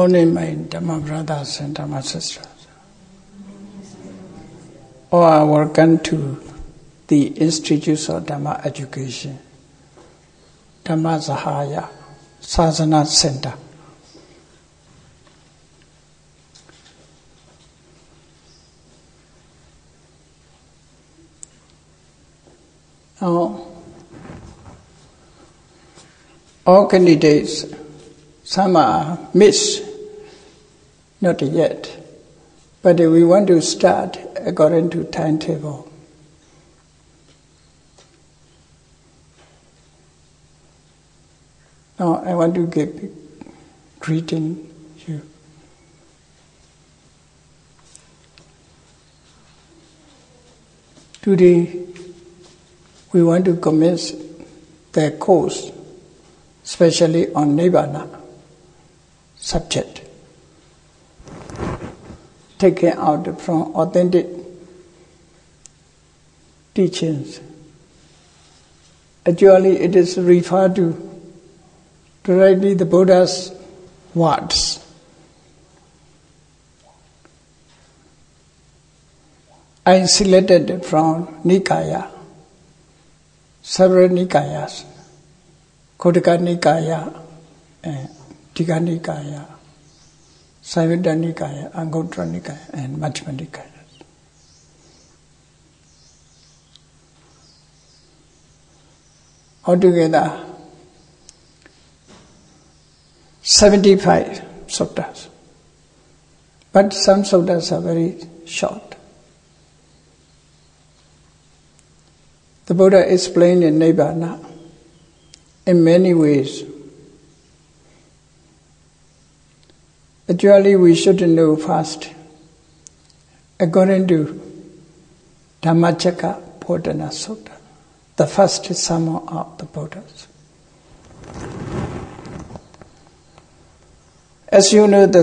Morning, my Dhamma brothers and Dhamma sisters. Welcome to the Institutes of Dhamma Education, Dhamma Sahaya Sasana Center. Now, all candidates, some are missed, not yet, but we want to start according to timetable. Now I want to give greeting you. Today we want to commence the course, especially on Nibbana subject, taken out from authentic teachings. Actually, it is referred to directly the Buddha's words. I selected from Nikaya, several Nikayas, Khuddaka Nikaya, Digha Nikaya, Sayutta Nikaya, Anguttara Nikaya, and Majjhima Nikaya. Altogether, 75 suttas. But some suttas are very short. The Buddha explained in Nibbana in many ways. Actually, we should know first, according to Dhammacakkappavattana Sutta, the first sermon of the Buddhas. As you know, the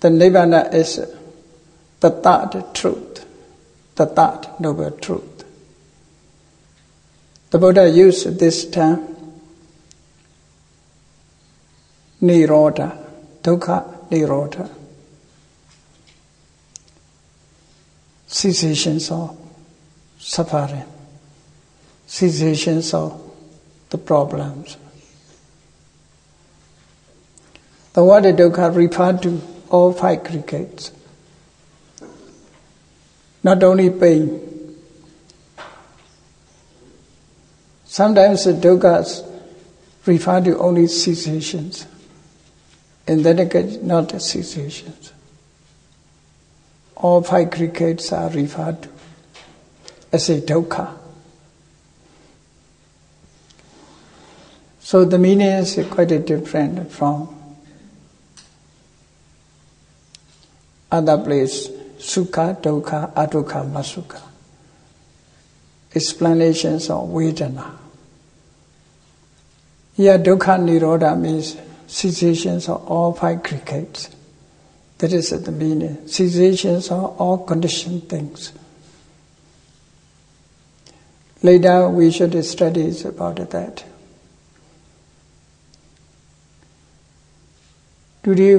Nibbana is the third truth, the third noble truth. The Buddha used this term, Nirodha, Dukkha Nirodha, cessations of suffering, cessations of the problems. The word dukkha referred to all five aggregates, not only pain. Sometimes the dukkhas refer to only cessations. In that case, not cessations. All five aggregates are referred to as a dukkha. So the meaning is quite different from other place, sukha, dukkha, adukkha, masukha. Explanations of Vedana. Here, dukkha nirodha means cessations of all five aggregates. That is the meaning. Cessations of all conditioned things. Later we should study about that. Today,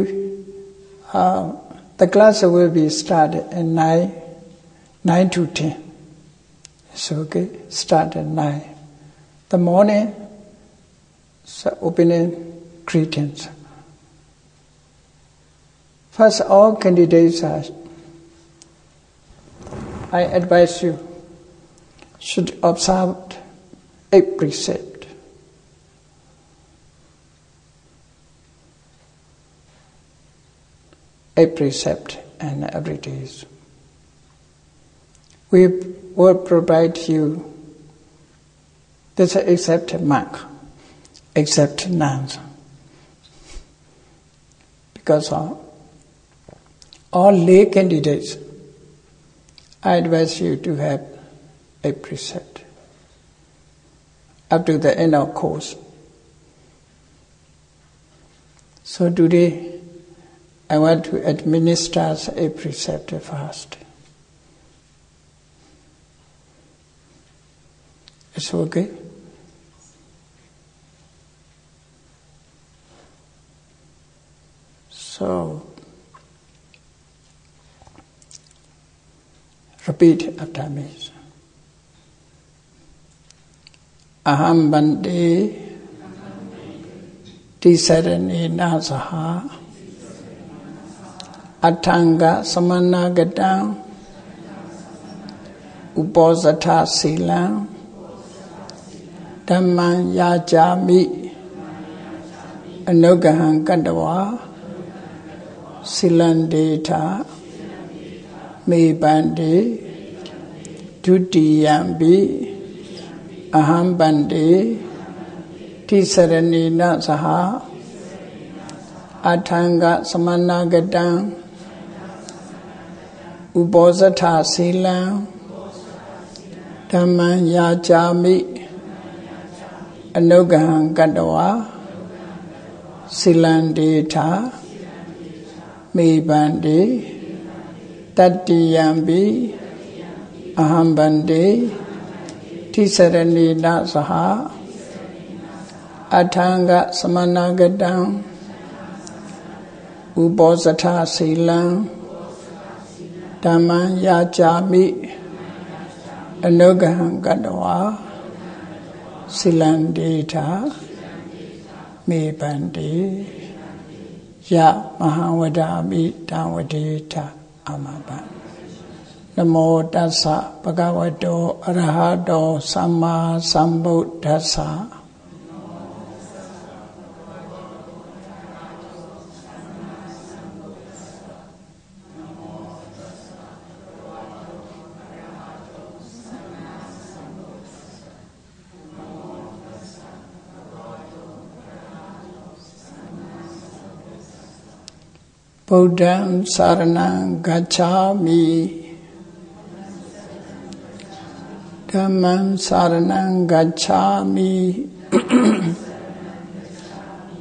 the class will be started at 9 to 10. So okay, start at 9. The morning, so opening greetings. First, all candidates I advise you, should observe 8 precepts. A precept and every day. We will provide you this except monk, except nuns. Because of all lay candidates, I advise you to have a precept up to the end of course. So today, I want to administer a precept first. It's okay? So repeat after me. Aham bante tisarane nasaha atanga samanagatam uposatha silam Dhamman yajami anugaham kandawa silandeta me bande dutiyambi aham bande tisaranena saha atanga samanagatam uposatha silam Dhamman yajami anugaham kandawa silandeta me bande tattiyambi aham bande tisaranena saha atanga samanagatam uposatha silam Dhamman yajami anugaham kandawa silandeta me bande ya mahavadami tamvadeta amaban Namo tassa bhagavato arahato samma sambuddhassa Buddham saranam gacchami Dhammam saranam gacchami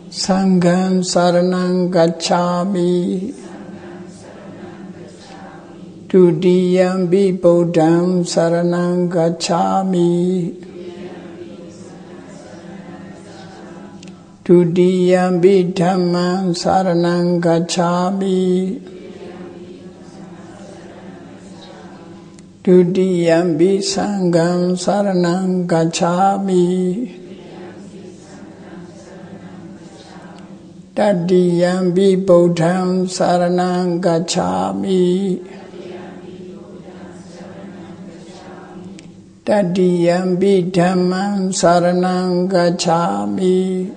Sangham saranam gacchami Dutiyampi Buddham saranam gacchami Dutiyampi Dhammam saranam gacchami Dutiyampi Sangham saranam gacchami Tattiyampi Buddham saranam gacchami Tattiyampi Dhammam saranam gacchami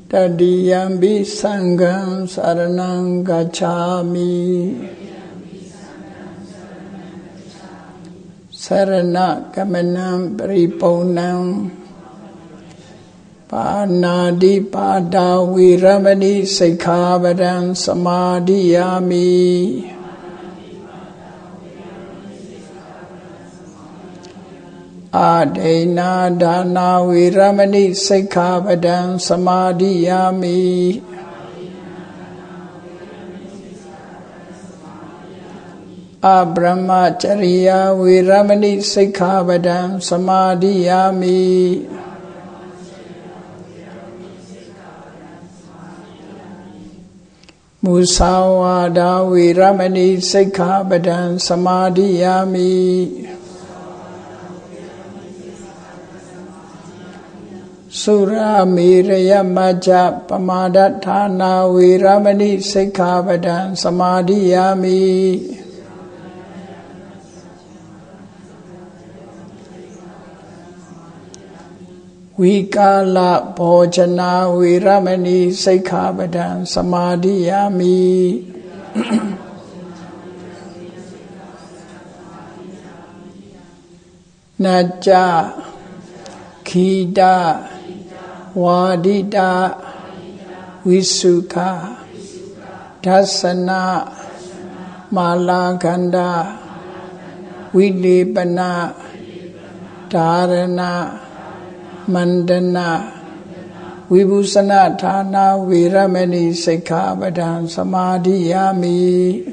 Tattiyampi Sangham saranam gacchami Sarana gamanam paripunam Panadi pada viramani sikkhavadam samadhiyami Adena dana viramani sikkhavadam samadhiyami Abrahmacharya viramani sikkhavadam samadhiyami Musawada viramani sikkhavadam samadhiyami Sura miraya majja pamadatthana viramani sikkhavadam samadhiyami Vikala bhojana viramani sikkhavadam samadhiyami Najja Khida Wadita Visukha Dasana Malaganda Vilipana Dharana Mandana Vibhusana Thana Viramani Sikkhavadam samadhiyami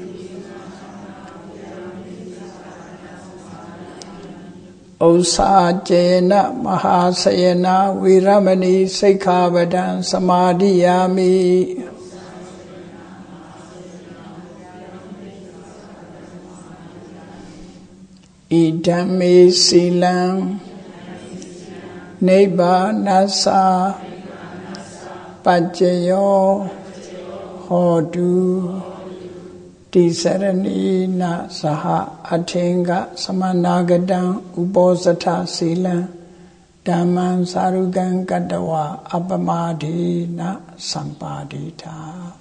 Osajena Mahasayana Viramani Sekhavadan Samadhiyami. Idame Silam Neba Nasa Pajayo Hodu Tisarani Na Saha Atenga Samanagadam Ubosata Silam Dhamman Sarugan Gadawa Apamadhi Na Sampadita.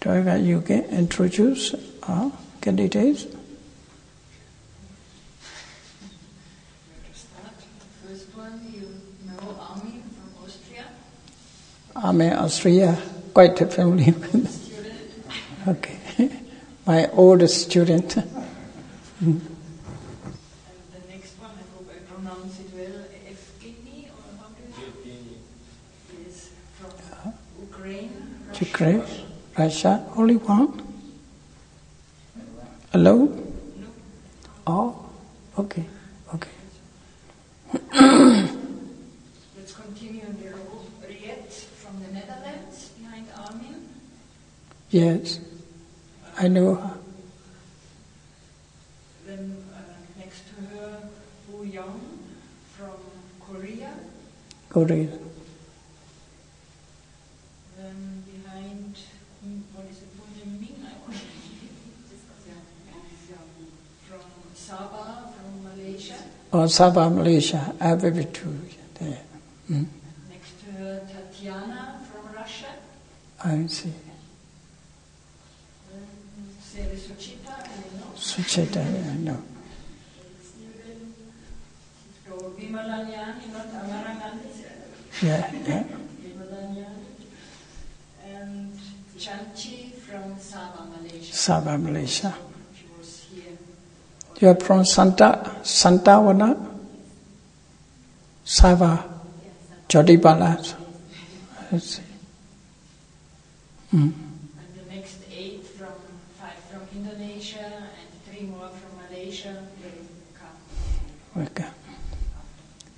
However, you can introduce our candidates. First one, you know Armin from Austria. Armin, Austria, quite familiar with. Student. Okay, my oldest student. And the next one, I hope I pronounce it well, Evgeny, or how do you? Yes, from Ukraine. Ukraine, Russia, only one. Hello? No. Oh, okay, okay. Let's continue in the row. Riet from the Netherlands, behind Armin. Yes, I know her. Then next to her, Woo Young from Korea. Korea. Then behind, what is it, Ming? I want to from Sabah, from Malaysia. Oh, Sabah, Malaysia, I have been to there. Next to her, Tatiana from Russia. I see. Seri Suchita, I know. Sucheta, I know. So Vimalanyani, not Amarangani. Yeah, yeah. Vimalanyani. And Chanchi from Sabah, Malaysia. Sabah, Malaysia. She was here. You are from Santavana? Sabah, Jodipala. I see. And the next 5 from Indonesia, and 3 more from Malaysia will come. Okay.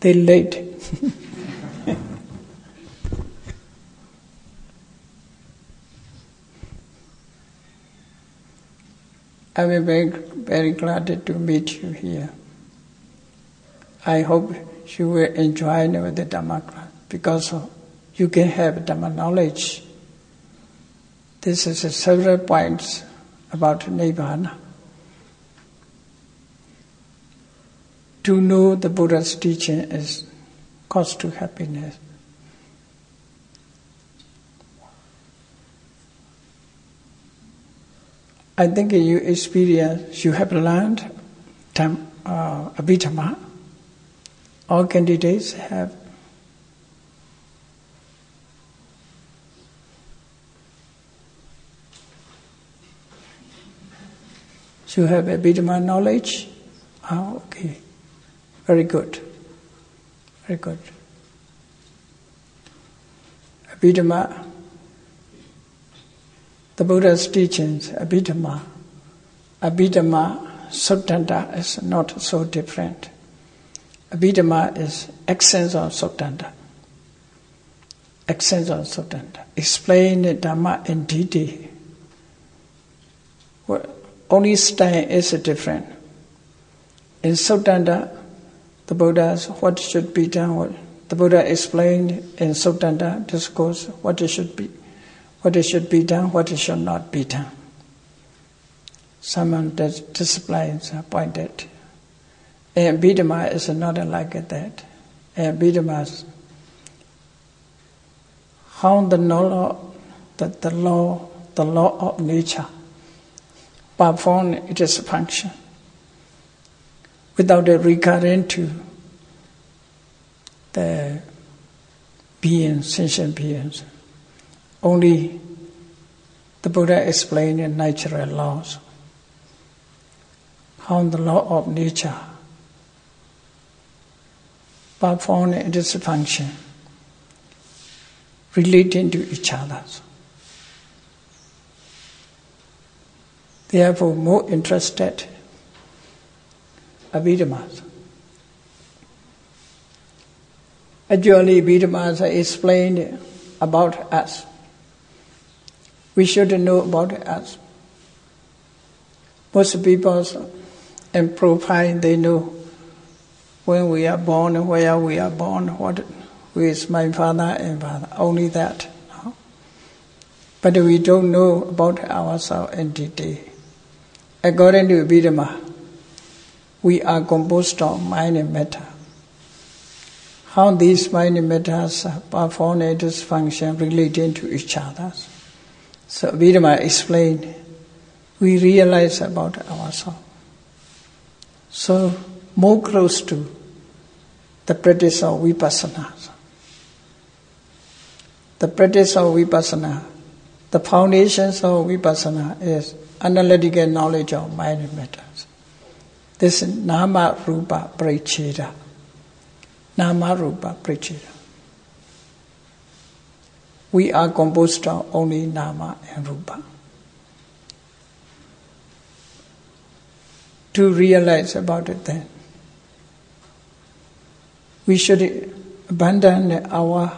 They late. I am very, very glad to meet you here. I hope you will enjoy the Dhamma class because you can have Dhamma knowledge. This is several points about Nibbana. To know the Buddha's teaching is cause to happiness. I think you have learned Abhidhamma. All candidates have. You have Abhidhamma knowledge? Oh, okay. Very good. Very good. Abhidhamma, the Buddha's teachings, Abhidhamma, Suttanta is not so different. Abhidhamma is essence of Suttanta. Essence of Suttanta. Explain the Dhamma in detail. Only style is different. In Suttanta, the Buddha's what should be done. The Buddha explained in Suttanta discourse what should be done, what should not be done. Some of the disciplines are pointed. And Abhidhamma is not like that. And Abhidhamma is how the law of nature perform its function without recurring to the beings, sentient beings. Only the Buddha explained in natural laws how the law of nature perform its function, relating to each other. Therefore, more interested Abhidhammas. Actually, Abhidhammas explained about us. We should know about us. Most people in profile, they know when we are born, where we are born, who is my father and father, only that. No? But we don't know about ourselves in detail. According to Abhidhamma, we are composed of mind and matter. How these mind and matters perform its function relating to each other. So Abhidhamma explained, we realize about ourselves. So more close to the practice of vipassana. The practice of vipassana, the foundations of vipassana is analytical knowledge of mind and matters. This is nama rupa paricheda. Nama rupa paricheda. We are composed of only nama and rupa. To realize about it then, we should abandon our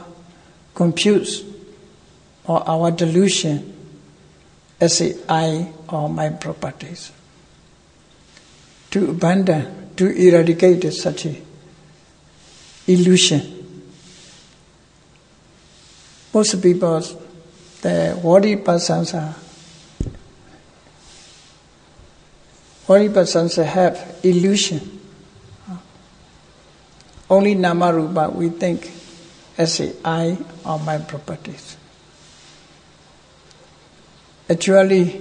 confuse or our delusion as a I or my properties. To abandon, to eradicate such a illusion. Most people, the worldly persons have illusion. Only nama rupa we think as a I or my properties. Actually,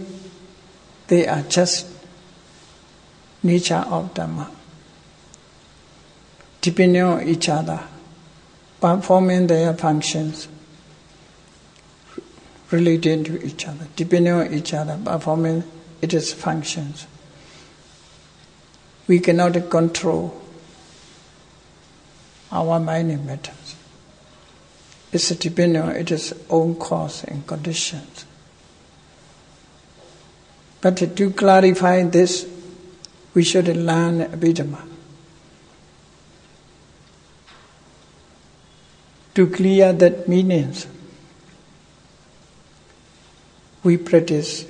they are just nature of Dhamma, depending on each other, performing their functions, relating to each other, depending on each other, performing its functions. We cannot control our mind and matters. It's depending on its own cause and conditions. But to clarify this, we should learn Abhidhamma. To clear that meanings, we practice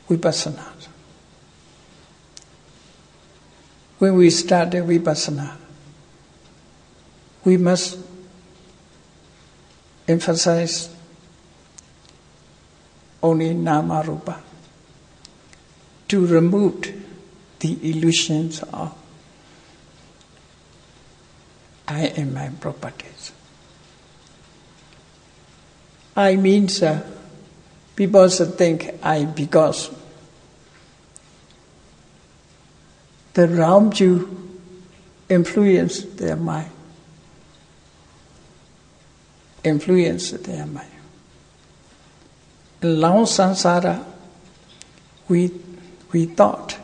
vipassana. When we start the vipassana, we must emphasize only nama rupa to remove the illusions of I and my properties. I means people think I because the round view influence their mind. Influence their mind. In long samsara, we thought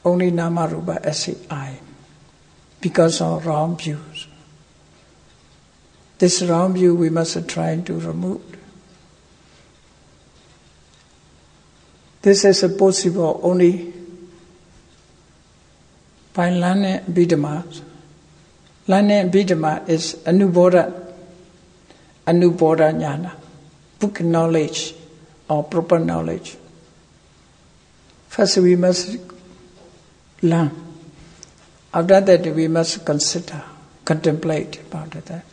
only nama rupa as a I because of wrong views. This wrong view we must try to remove. This is possible only by learning Abhidhamma. Learning Abhidhamma is Anubbodha jnana, book knowledge or proper knowledge. First we must learn. After that we must consider, contemplate about that.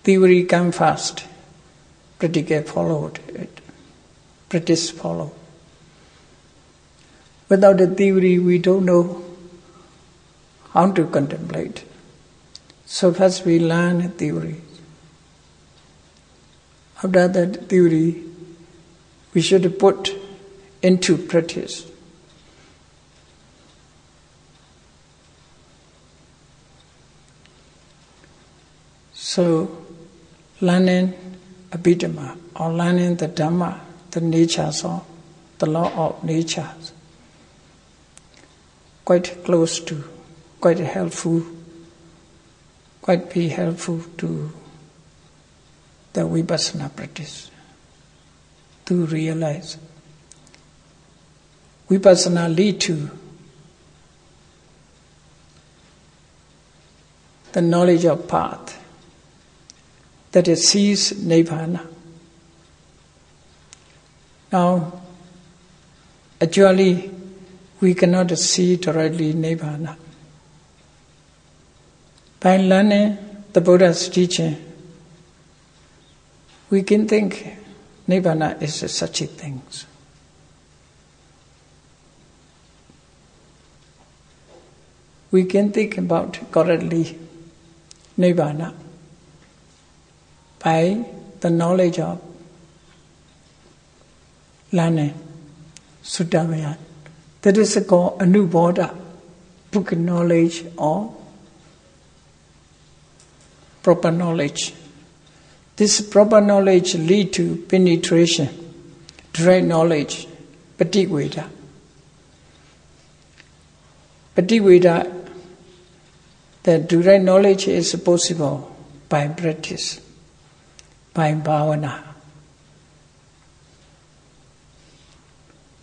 Theory come first, practice followed it. Practice follow. Without the theory we don't know how to contemplate. So first we learn theory. After that theory, we should put into practice. So, learning Abhidhamma or learning the Dhamma, the natures of the law of nature, quite close to quite helpful, quite be helpful to the vipassana practice, to realize. Vipassana lead to the knowledge of path, that it sees Nibbana. Now, actually, we cannot see directly Nibbana. By learning the Buddha's teaching, we can think Nibbana is such a thing. We can think about correctly Nibbana by the knowledge of learning Sutta. That is called Anubodha, book knowledge or proper knowledge. This proper knowledge lead to penetration, direct knowledge, Paticveda. Paticveda, the direct knowledge is possible by practice, by bhavana.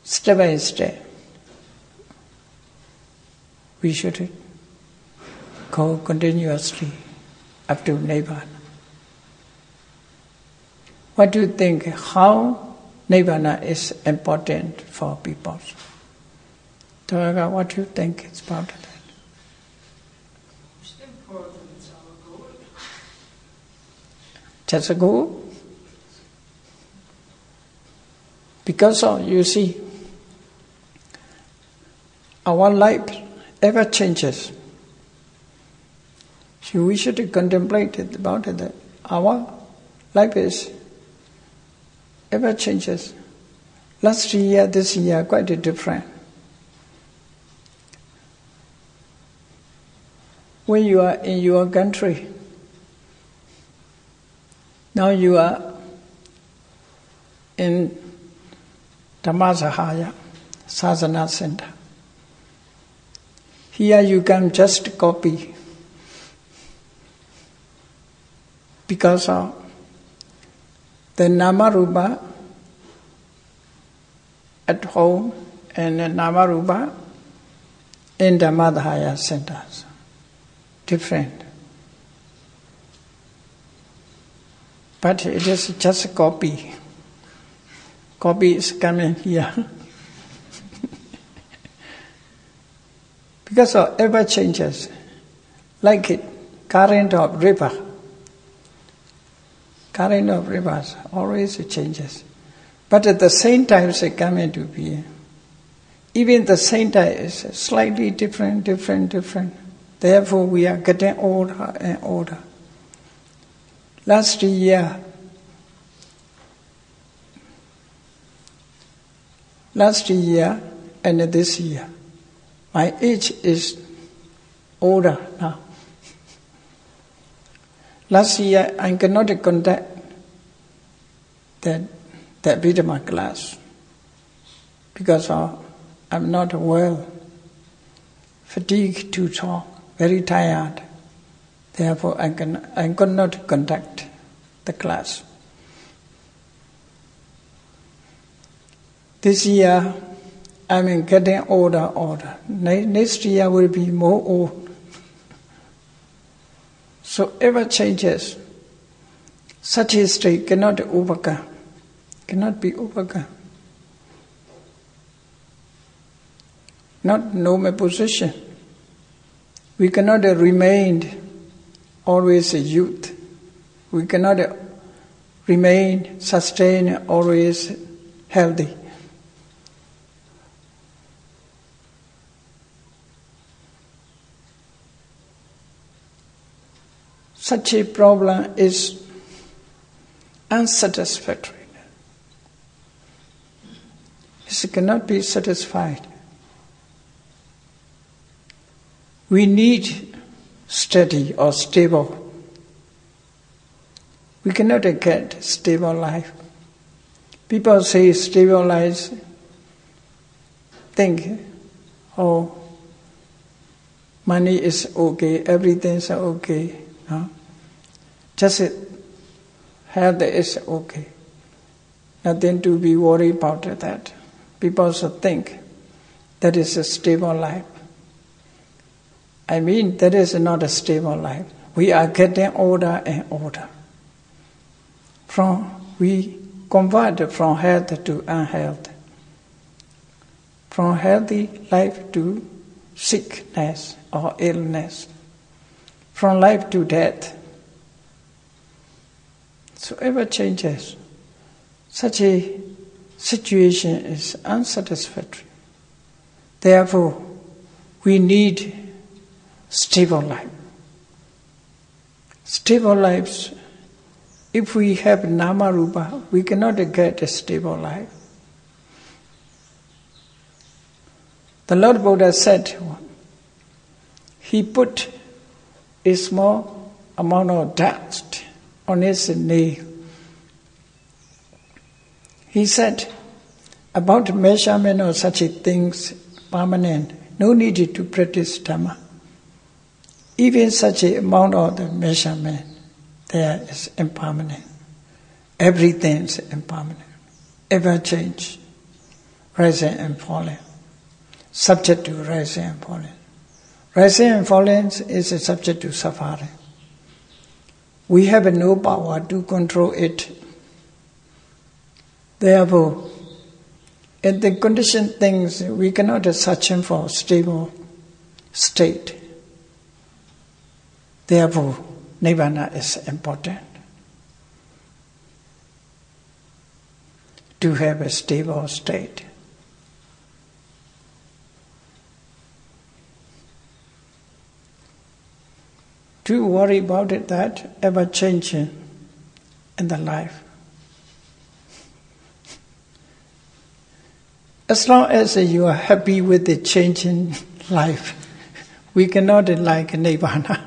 Step by step, we should go continuously up to Nibbana. What do you think? How Nibbana is important for people? Toga, what do you think is about that? It's important, it's our goal. Just a goal? Because you see, our life ever changes. So we should contemplate about it, that our life is ever changes. Last year, this year, quite different. When you are in your country, now you are in Dhammasahaya, Sadhana Center. Here you can just copy because of the Namarupa at home and the Namarupa in the Madhaya centers. Different. But it is just a copy. Copy is coming here. Because of ever changes, like it, current of river. Current of rivers always changes. But at the same time they come into being. Even the same time is slightly different. Therefore we are getting older and older. Last year and this year, my age is older now. Last year I cannot conduct that Abhidhamma class because I'm not well, fatigued to talk, very tired. Therefore I cannot conduct the class. This year I'm getting older. Next year will be more old. So ever changes. Such a state cannot be overcome. Not normal position. We cannot remain always a youth. We cannot sustain always healthy. Such a problem is unsatisfactory. It cannot be satisfied. We need steady or stable. We cannot get stable life. People say stable life, think, Money is okay, everything's okay. No? Just health is okay. Nothing to be worried about that. People also think that is a stable life. I mean, that is not a stable life. We are getting older and older. We convert from health to unhealth. From healthy life to sickness or illness. From life to death. So ever changes. Such a situation is unsatisfactory. Therefore, we need stable life. Stable lives, if we have nama rupa, we cannot get a stable life. The Lord Buddha said, he put a small amount of dust on his nail. He said, about measurement of such things permanent, no need to practice Dhamma. Even such an amount of the measurement there is impermanent. Everything is impermanent. Ever change, rising and falling. Subject to rising and falling. Rising and falling is a subject to suffering. We have no power to control it. Therefore, in the conditioned things, we cannot search for stable state. Therefore, Nibbana is important. To have a stable state. To worry about it, that ever changing in the life. As long as you are happy with the changing life, we cannot like Nibbana.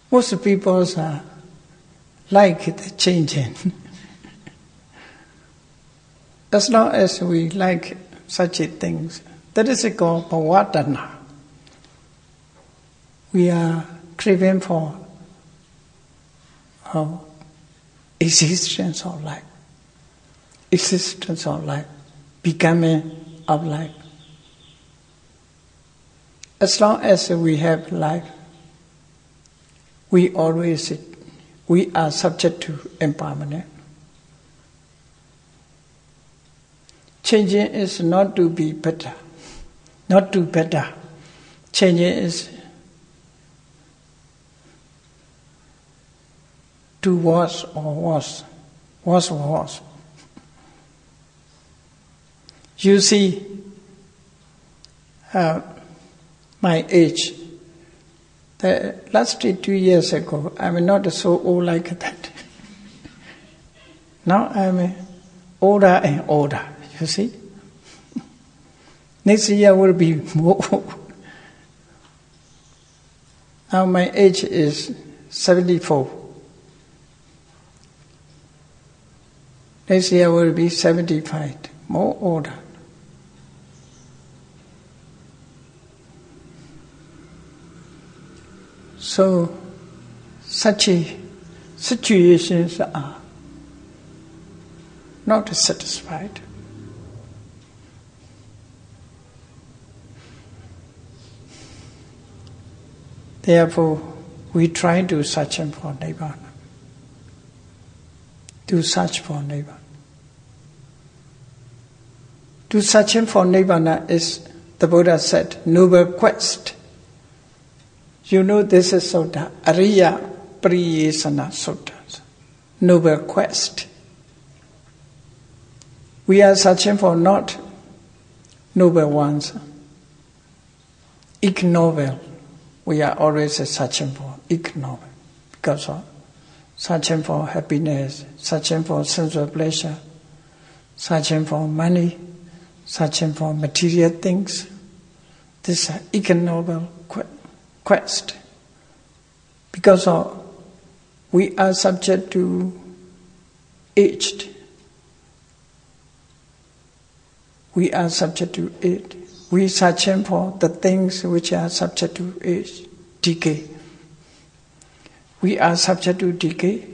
Most people are like the changing. As long as we like such things, that is called Bhavatana. We are craving for existence of life. Existence of life, becoming of life. As long as we have life, we are subject to impermanence. Changing is not to be better, not to better. Changing is to worse or worse, worse or worse. You see, my age. The last 2 years ago, I'm not so old like that. Now I'm older and older, you see. Next year will be more. Now my age is 74. Next year will be 75, more older. So, such situations are not satisfied. Therefore, we try to search for Nibbana. To search for Nibbana. To search for Nibbana is, the Buddha said, noble quest. You know this is Sutta, Ariya Priyesana Sutta, noble quest. We are searching for not noble ones, ignoble. We are always searching for ignoble because of searching for happiness, searching for sensual pleasure, searching for money, searching for material things. This is ignoble quest. Because we are subject to aged. We are subject to it. we searching for the things which are subject to age, decay. We are subject to decay.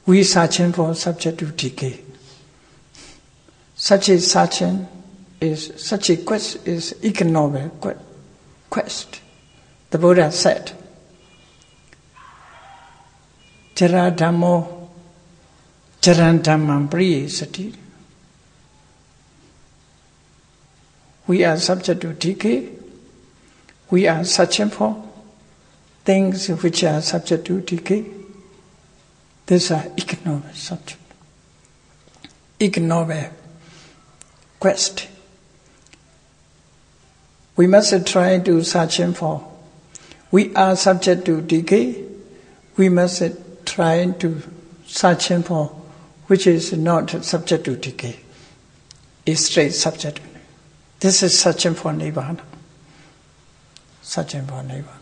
We searching for subject to decay. Such a quest is ignoble quest. The Buddha said, Jara Dhammo Jaran Dhammam Priyesati. We are subject to decay. We are searching for things which are subject to decay. These are ignoble subject. Ignoble quest. We must try to searching for. We are subject to decay. We must try to searching for which is not subject to decay. Is straight subject. This is searching for Nibbana. Searching for Nibbana.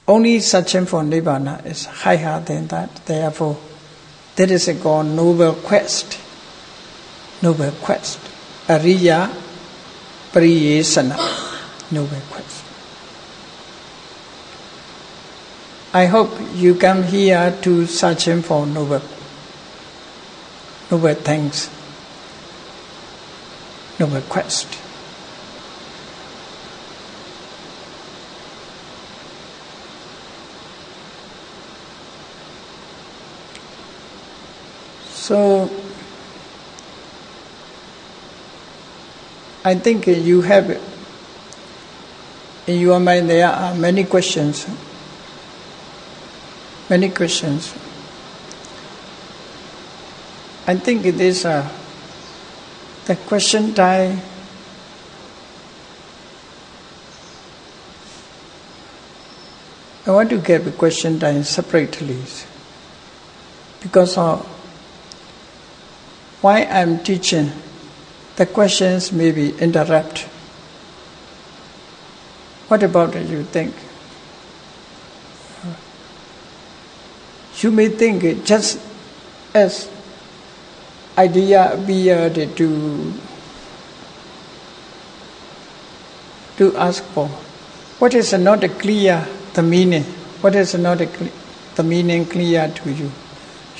Only searching for Nibbana is higher than that. Therefore, that is called noble quest. Noble quest. Ariya Pariyesana. Noble quest. I hope you come here to searching for noble things. Noble quest. So, I think you have, in your mind there are many questions. Many questions. I think it is the question time. I want to give a question time separately because of why I'm teaching. The questions may be interrupt. What about it, you think? You may think it just as idea appeared to ask for. What is not clear, the meaning? What is not the meaning clear to you?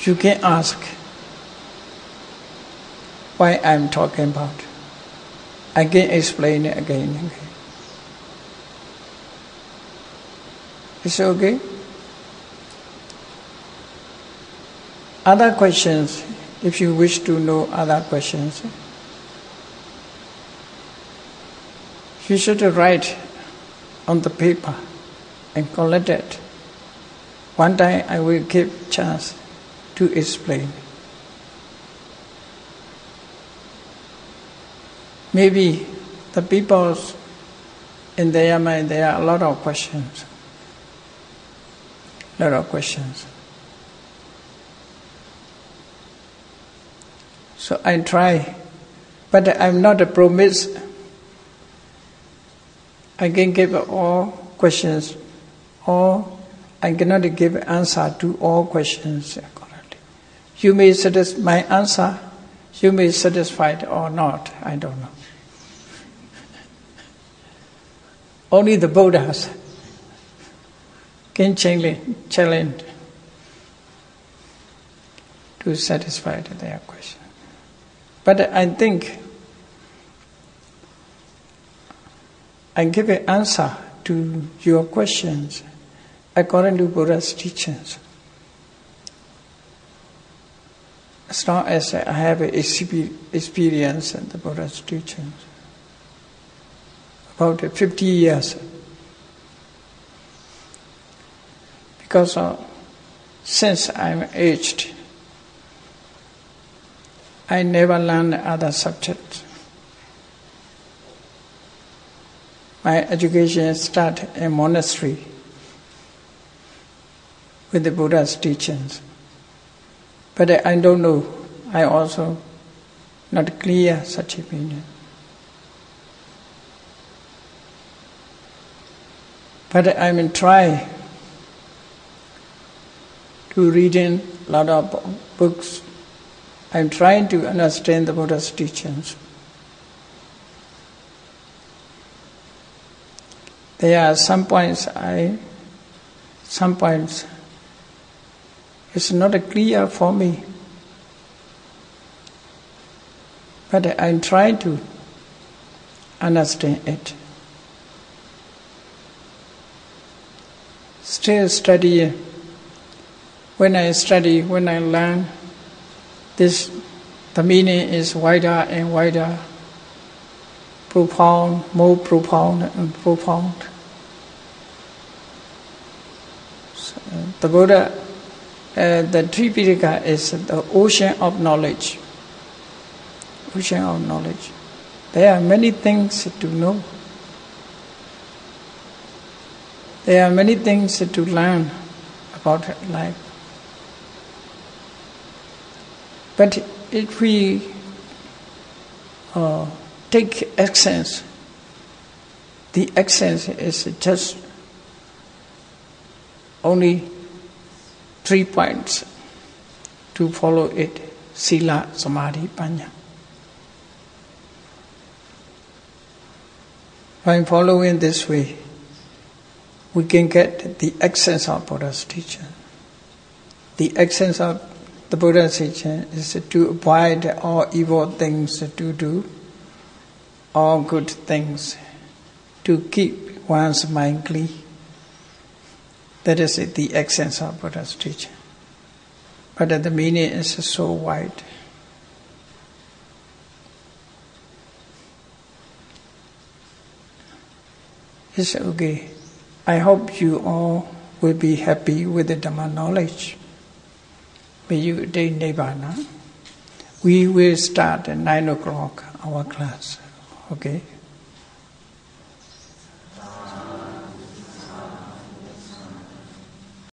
You can ask why I'm talking about. I can explain it again and again. Is it okay? Other questions, if you wish to know other questions, you should write on the paper and collect it. One time I will give chance to explain. Maybe the people in their mind, there are a lot of questions. Lot of questions. So I try, but I'm not a promise. I can give all questions, or I cannot give answer to all questions correctly. You may satisfy my answer, you may satisfied or not, I don't know. Only the Buddhas can challenge to satisfy their question. But I think I give an answer to your questions according to Buddha's teachings. As long as I have experience in the Buddha's teachings. About 50 years. Because since I'm aged, I never learned other subjects. My education started in monastery with the Buddha's teachings. But I don't know, I also not clear such opinion. But I'm trying to reading a lot of books. I'm trying to understand the Buddha's teachings. There are some points it's not clear for me. But I try to understand it. Still study. When I learn, the meaning is wider and wider, profound, more profound and profound. So, the Buddha, the Tripitaka is the ocean of knowledge. Ocean of knowledge. There are many things to know. There are many things to learn about life. But if we take essence, the essence is just only 3 points to follow it: Sila, Samadhi, Panya. By following this way, we can get the essence of Buddha's teaching. The essence of the Buddha's teaching is to avoid all evil things to do, all good things, to keep one's mind clean. That is the essence of Buddha's teaching. But the meaning is so wide. It's okay. I hope you all will be happy with the Dhamma knowledge. May you attain Nibbana. We will start at 9 o'clock our class. Okay?